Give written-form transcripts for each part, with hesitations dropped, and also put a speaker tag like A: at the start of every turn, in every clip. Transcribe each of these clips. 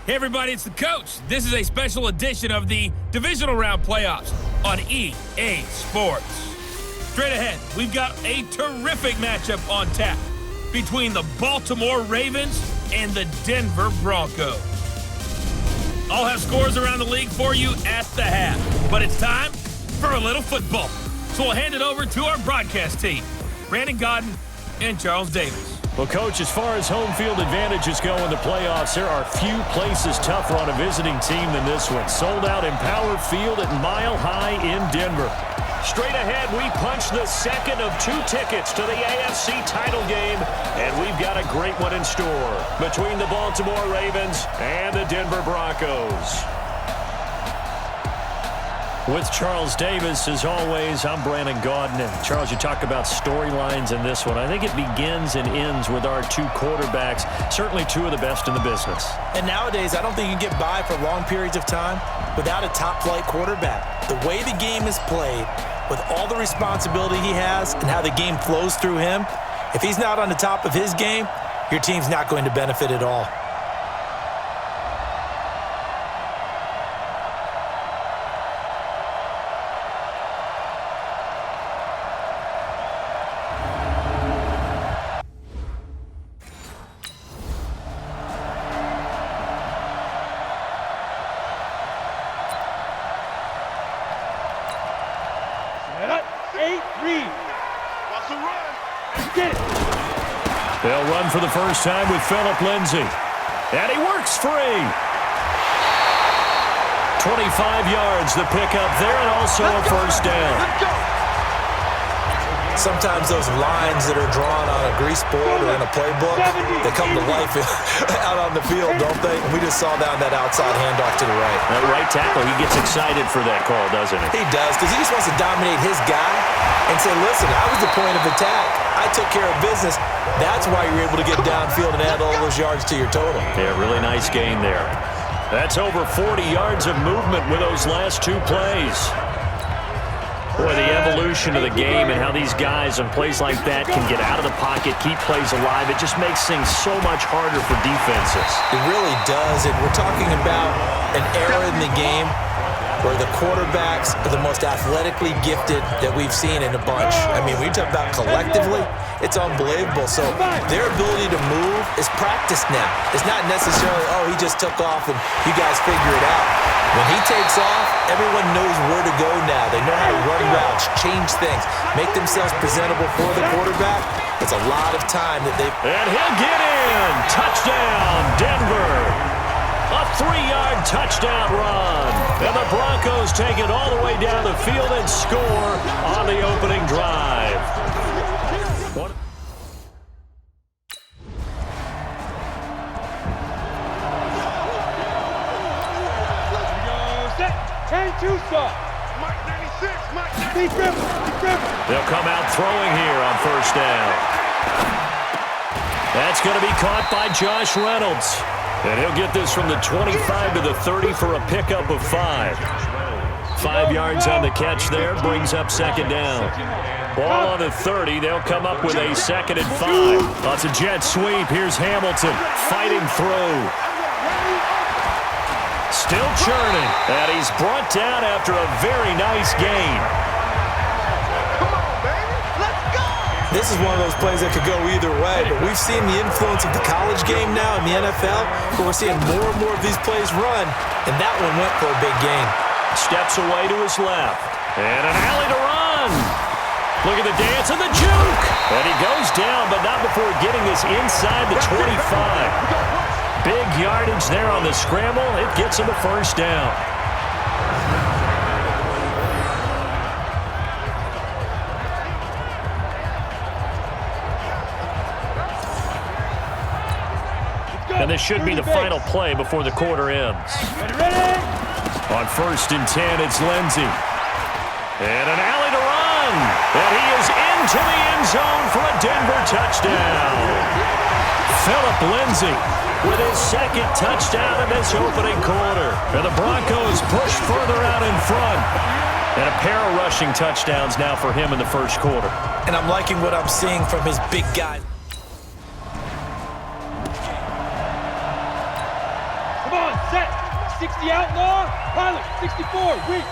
A: Hey everybody, it's the coach. This is a special edition of the Divisional Round Playoffs on EA Sports. Straight ahead, we've got a terrific matchup on tap between the Baltimore Ravens and the Denver Broncos. I'll have scores around the league for you at the half, but it's time for a little football. So we'll hand it over to our broadcast team, Brandon Godden and Charles Davis.
B: Well, Coach, as far as home field advantages go in the playoffs, there are few places tougher on a visiting team than this one. Sold out Empower Field at Mile High in Denver. Straight ahead, we punch the second of 2 tickets to the AFC title game, and we've got a great one in store between the Baltimore Ravens and the Denver Broncos. With Charles Davis, as always, I'm Brandon Godden. And Charles, you talk about storylines in this one. I think it begins and ends with our 2 quarterbacks, certainly 2 of the best in the business.
C: And nowadays, I don't think you can get by for long periods of time without a top-flight quarterback. The way the game is played, with all the responsibility he has and how the game flows through him, if he's not on the top of his game, your team's not going to benefit at all.
B: They'll run for the first time with Phillip Lindsay. And he works free. 25 yards, the pickup there, and also a first down.
C: Sometimes those lines that are drawn on a grease board or in a playbook, they come to life out on the field, don't they? We just saw down that outside handoff to the right.
B: That right tackle, he gets excited for that call, doesn't he?
C: He does, because he just wants to dominate his guy and say, listen, I was the point of attack. I took care of business. That's why you're able to get downfield and add all those yards to your total.
B: Yeah, really nice gain there. That's over 40 yards of movement with those last 2 plays. Boy, the evolution of the game and how these guys on plays like that can get out of the pocket, keep plays alive, it just makes things so much harder for defenses.
C: It really does, and we're talking about an era in the game where the quarterbacks are the most athletically gifted that we've seen in a bunch. I mean, we talk about collectively, it's unbelievable. So their ability to move is practiced now. It's not necessarily, oh, he just took off and you guys figure it out. When he takes off, everyone knows where to go now. They know how to run routes, change things, make themselves presentable for the quarterback. It's a lot of time that they...
B: And he'll get in. Touchdown, Denver. A 3-yard touchdown run. And the Broncos take it all the way down the field and score on the opening drive. They'll come out throwing here on first down. That's going to be caught by Josh Reynolds. And he'll get this from the 25 to the 30 for a pickup of 5. 5 yards on the catch there, brings up second down. Ball on the 30, they'll come up with a 2nd and 5. Lots of jet sweep, here's Hamilton, fighting through. Still churning, and he's brought down after a very nice gain.
C: This is one of those plays that could go either way, but we've seen the influence of the college game now in the NFL, where we're seeing more and more of these plays run, and that one went for a big gain.
B: Steps away to his left, and an alley to run. Look at the dance and the juke, and he goes down, but not before getting this inside the 25. Big yardage there on the scramble. It gets him a first down. And this should be the final play before the quarter ends. On 1st and 10, it's Lindsay. And an alley to run. And he is into the end zone for a Denver touchdown. Phillip Lindsay with his 2nd touchdown in this opening quarter. And the Broncos push further out in front. And a pair of rushing touchdowns now for him in the first quarter.
C: And I'm liking what I'm seeing from his big guy.
D: Set. 60 outlaw. Pilot. 64. Weak.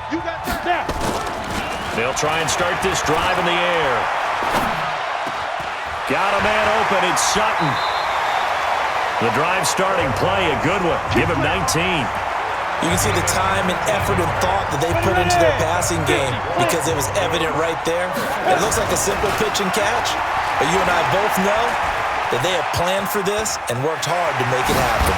D: You got that.
B: They'll try and start this drive in the air. Got a man open. It's Sutton. The drive starting play, a good one. Give him 19.
C: You can see the time and effort and thought that they put into their passing game because it was evident right there. It looks like a simple pitch and catch, but you and I both know that they have planned for this and worked hard to make it happen.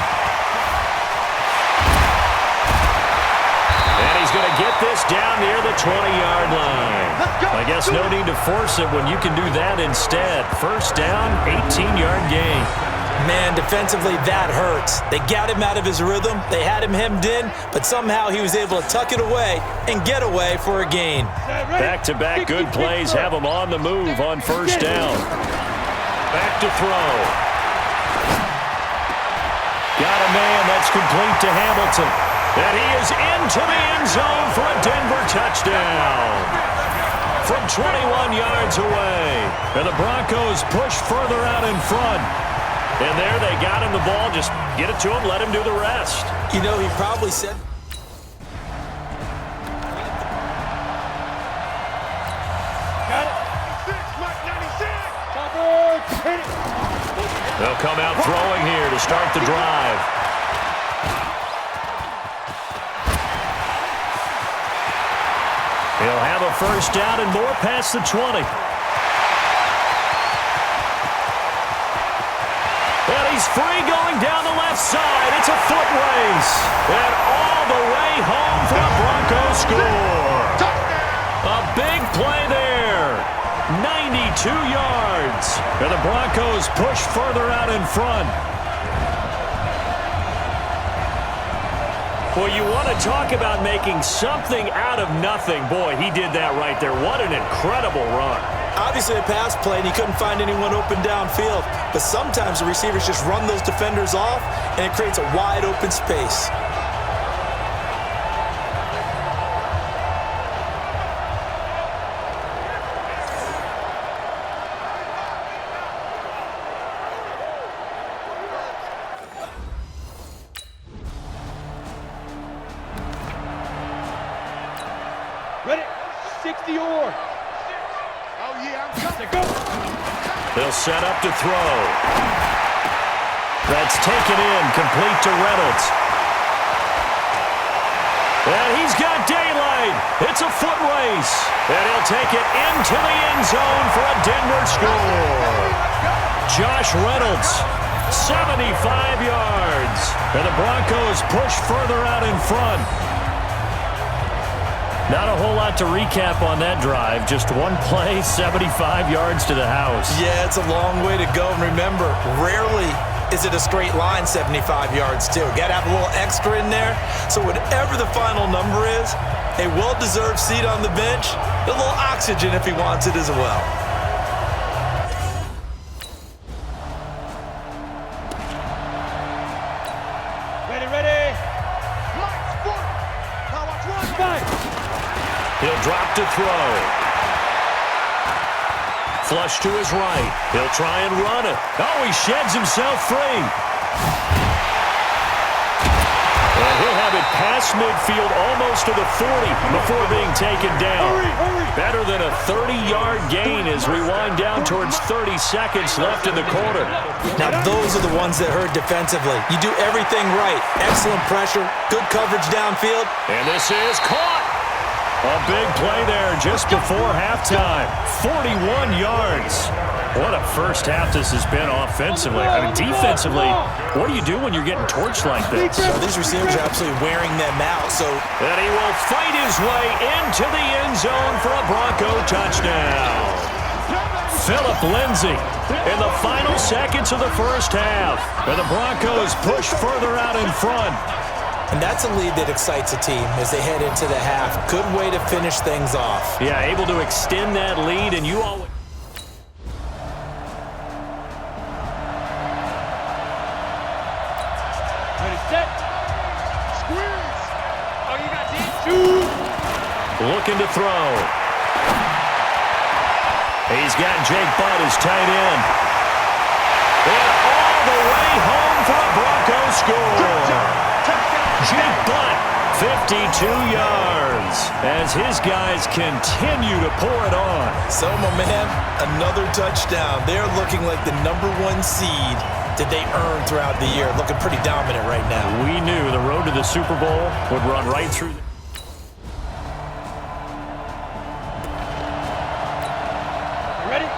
B: And he's going to get this down near the 20-yard line. I guess no need to force it when you can do that instead. First down, 18-yard gain.
C: Man, defensively, that hurts. They got him out of his rhythm. They had him hemmed in, but somehow he was able to tuck it away and get away for a gain.
B: Back-to-back good plays have him on the move on first down. Back to throw. Got a man that's complete to Hamilton. And he is into the end zone for a Denver touchdown. From 21 yards away. And the Broncos push further out in front. And there they got him the ball. Just get it to him, let him do the rest.
C: You know, he probably said...
D: Got it. 96, hit it.
B: They'll come out throwing here to start the drive. He'll have a first down and more past the 20. And he's free going down the left side. It's a foot race. And all the way home for a Broncos score. A big play there. 92 yards. And the Broncos push further out in front. Well, you want to talk about making something out of nothing. Boy, he did that right there. What an incredible run.
C: Obviously a pass play, and he couldn't find anyone open downfield. But sometimes the receivers just run those defenders off, and it creates a wide open space.
D: Ready. 60 or.
B: They'll set up to throw. That's taken in, complete to Reynolds. And he's got daylight. It's a foot race. And he'll take it into the end zone for a Denver score. Josh Reynolds, 75 yards. And the Broncos push further out in front. Not a whole lot to recap on that drive. Just one play, 75 yards to the house.
C: Yeah, it's a long way to go. And remember, rarely is it a straight line 75 yards, too. Got to have a little extra in there. So whatever the final number is, a well-deserved seat on the bench, a little oxygen if he wants it as well.
D: Ready.
B: He'll drop to throw. Flush to his right. He'll try and run it. Oh, he sheds himself free. And he'll have it past midfield almost to the 40 before being taken down. Better than a 30-yard gain as we wind down towards 30 seconds left in the quarter.
C: Now, those are the ones that hurt defensively. You do everything right. Excellent pressure, good coverage downfield.
B: And this is caught. A big play there just before halftime. 41 yards. What a first half this has been offensively. I mean, defensively, what do you do when you're getting torched like this?
C: So these receivers are absolutely wearing them out.
B: And he will fight his way into the end zone for a Bronco touchdown. Phillip Lindsay in the final seconds of the first half. And the Broncos push further out in front.
C: And that's a lead that excites a team as they head into the half. Good way to finish things off.
B: Yeah, able to extend that lead, and you always...
D: Ready, set. Squeeze. Oh, you got this. Shoot.
B: Looking to throw. He's got Jake Butt as tight end. And all the way home for a Broncos score. Jake Butt, 52 yards, as his guys continue to pour it on.
C: So, my man, another touchdown. They're looking like the #1 seed that they earned throughout the year. Looking pretty dominant right now.
B: We knew the road to the Super Bowl would run right through.
D: Ready?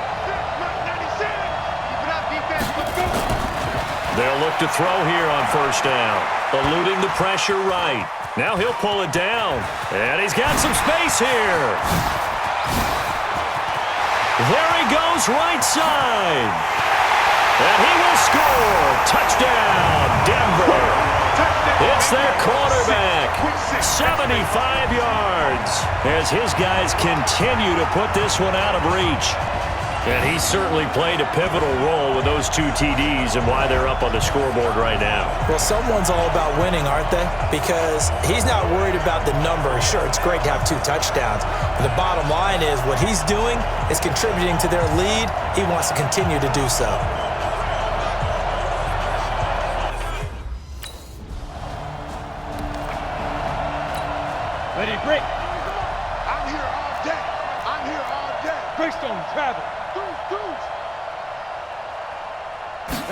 B: They'll look to throw here on first down. Eluding the pressure right. Now he'll pull it down. And he's got some space here. There he goes right side. And he will score. Touchdown, Denver. It's their quarterback. 75 yards as his guys continue to put this one out of reach. And he certainly played a pivotal role with those 2 TDs and why they're up on the scoreboard right now.
C: Well, someone's all about winning, aren't they? Because he's not worried about the number. Sure, it's great to have 2 touchdowns. But the bottom line is what he's doing is contributing to their lead. He wants to continue to do so.
D: Ready, break. I'm here all day. I'm here all day. Greystone, travel.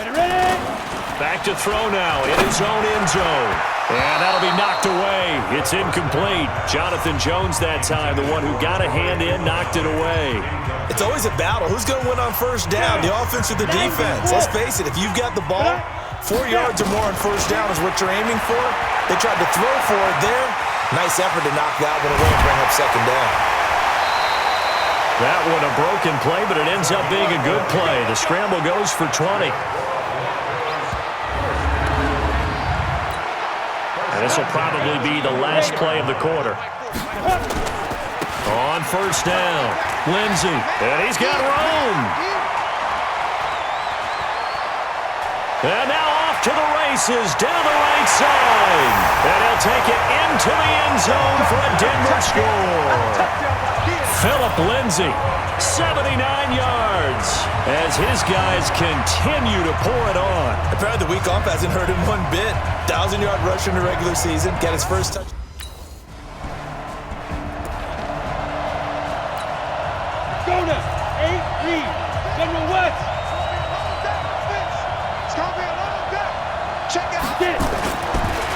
D: Ready?
B: Back to throw now in his own end zone. And that'll be knocked away. It's incomplete. Jonathan Jones that time, the one who got a hand in, knocked it away.
C: It's always a battle. Who's going to win on first down, the offense or the defense? Let's face it, if you've got the ball, 4 yards or more on first down is what you're aiming for. They tried to throw for it there. Nice effort to knock that one away and bring up second down.
B: That one a broken play, but it ends up being a good play. The scramble goes for 20. And this will probably be the last play of the quarter. On first down, Lindsey, and he's got room. And now off to the races, down the right side. And he'll take it into the end zone for a Denver score. Philip Lindsey, 79 yards, as his guys continue to pour it on.
C: Apparently the week off hasn't hurt him one bit. 1,000-yard rush in the regular season, got his first touch.
D: Go now. 8 read. General West. It's going to be a long day. Check it out. Get it.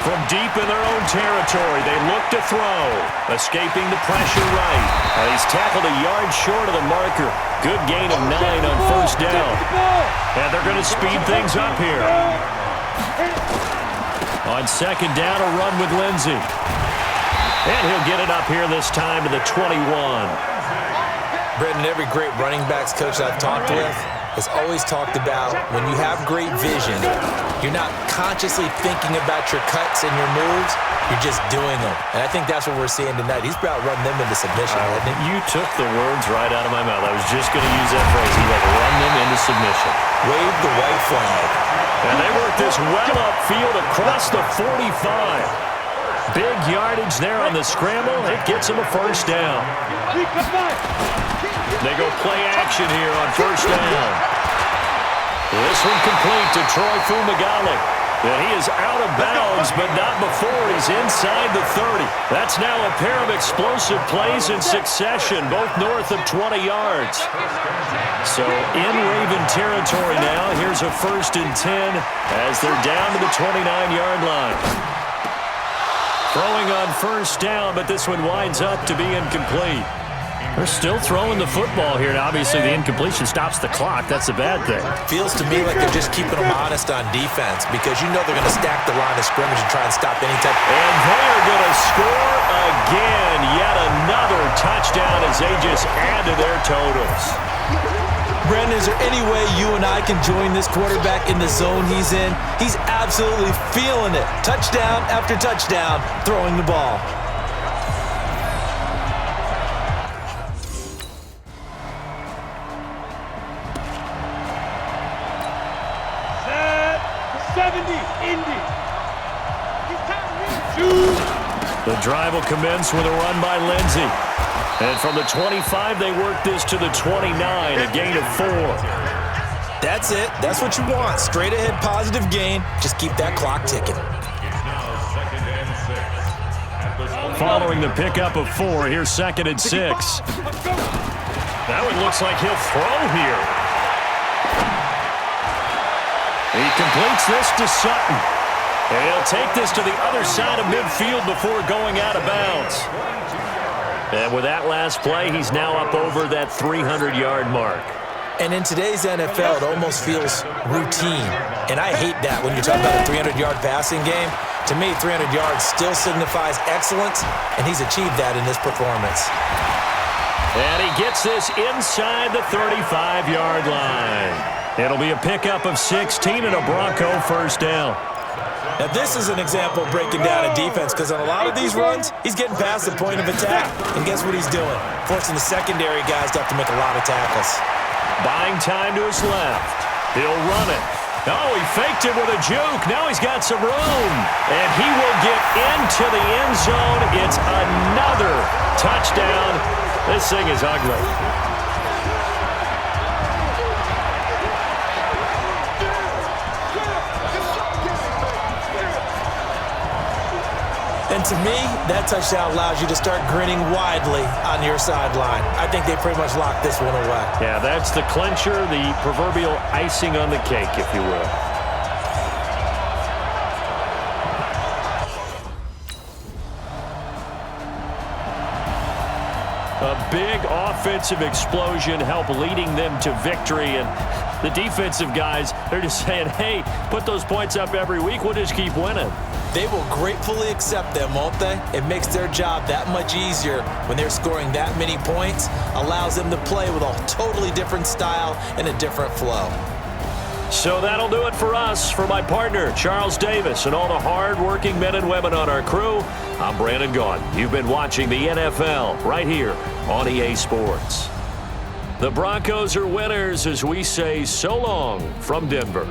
B: From deep in their own territory, they look to throw, escaping the pressure right. He's tackled a yard short of the marker. Good gain of 9 on first down. And they're going to speed things up here. On second down, a run with Lindsey. And he'll get it up here this time to the 21.
C: Brendan, every great running backs coach I've talked with has always talked about when you have great vision, you're not consciously thinking about your cuts and your moves, you're just doing them. And I think that's what we're seeing tonight. He's about to run them into submission.
B: You took the words right out of my mouth. I was just going to use that phrase. He will run them into submission.
C: Wave the white flag.
B: And they work this well upfield across the 45. Big yardage there on the scramble. It gets him a first down. They go play action here on first down. This one complete to Troy Fumagalli. And he is out of bounds, but not before he's inside the 30. That's now a pair of explosive plays in succession, both north of 20 yards. So in Raven territory now, here's a 1st and 10 as they're down to the 29-yard line. Throwing on first down, but this one winds up to be incomplete. They're still throwing the football here. Now, obviously, the incompletion stops the clock. That's a bad thing.
C: Feels to me like they're just keeping them honest on defense because you know they're going to stack the line of scrimmage and try and stop any type.
B: And they're going to score again. Yet another touchdown as they just add to their totals.
C: Brandon, is there any way you and I can join this quarterback in the zone he's in? He's absolutely feeling it. Touchdown after touchdown, throwing the ball.
B: The drive will commence with a run by Lindsey. And from the 25, they work this to the 29, a gain of 4.
C: That's it. That's what you want. Straight ahead, positive gain. Just keep that clock ticking.
B: Following the pickup of 4, here's 2nd and 6. Now it looks like he'll throw here. He completes this to Sutton. And he'll take this to the other side of midfield before going out of bounds. And with that last play, he's now up over that 300-yard mark.
C: And in today's NFL, it almost feels routine. And I hate that when you're talking about a 300-yard passing game. To me, 300 yards still signifies excellence, and he's achieved that in this performance.
B: And he gets this inside the 35-yard line. It'll be a pickup of 16 and a Bronco first down.
C: Now, this is an example of breaking down a defense, because on a lot of these runs, he's getting past the point of attack. And guess what he's doing? Forcing the secondary guys to have to make a lot of tackles.
B: Buying time to his left. He'll run it. Oh, he faked it with a juke. Now he's got some room. And he will get into the end zone. It's another touchdown. This thing is ugly.
C: And to me, that touchdown allows you to start grinning widely on your sideline. I think they pretty much locked this one away.
B: Yeah, that's the clincher, the proverbial icing on the cake, if you will. A big offensive explosion helped leading them to victory, and the defensive guys, they're just saying, hey, put those points up every week, we'll just keep winning.
C: They will gratefully accept them, won't they? It makes their job that much easier when they're scoring that many points, allows them to play with a totally different style and a different flow.
B: So that'll do it for us. For my partner, Charles Davis, and all the hard-working men and women on our crew, I'm Brandon Gaudin. You've been watching the NFL right here on EA Sports. The Broncos are winners as we say so long from Denver.